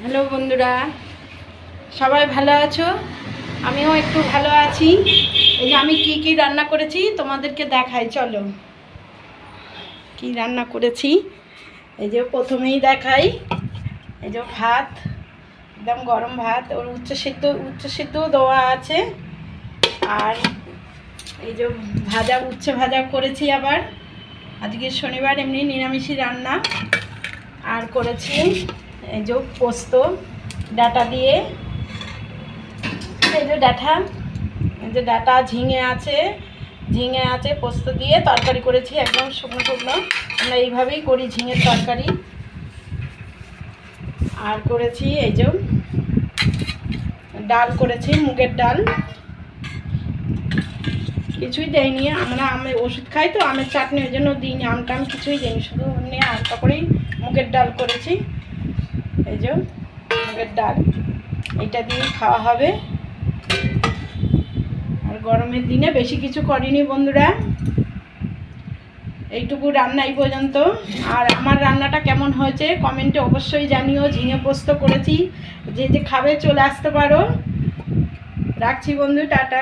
Hello বন্ধুরা, সবাই ভালো আছো? আমিও একটু ভালো আছি। এই যে আমি কি কি রান্না করেছি তোমাদেরকে দেখাই, চলো। কি রান্না করেছি এই যে প্রথমেই দেখাই। এই যে ভাত, একদম গরম ভাত, ওর উচ্চ সিদ্ধ দেওয়া আছে। আর এই যে উচ্ছে ভাজা করেছি। আবার আজকে শনিবার, এমনি নিরামিষই রান্না। আর করেছি এই যে পোস্ত ডাঁটা দিয়ে, এই যে ডাঁটা ঝিঙে আছে পোস্ত দিয়ে তরকারি করেছি, একদম শুকনো শুকনো। আমরা এইভাবেই করি ঝিঙের তরকারি। আর করেছি এই যে ডাল করেছি, মুগের ডাল। কিছুই দেয়নি, আমরা আমের ওষুধ খাই তো, আমের চাটনি, ওই জন্য দিইনি। আমটা আমি কিছুই দিইনি, শুধু এমনি হালকা করেই মুগের ডাল করেছি। এই যে মুগের ডাল, এটা দিয়ে খাওয়া হবে। আর গরমের দিনে বেশি কিছু করিনি বন্ধুরা, এইটুকু রান্না এই পর্যন্ত। আর আমার রান্নাটা কেমন হয়েছে কমেন্টে অবশ্যই জানিও। ঝিঙে পোস্ত করেছি, যে যে খাবে চলে আসতে পারো। রাখছি বন্ধু, টাটা।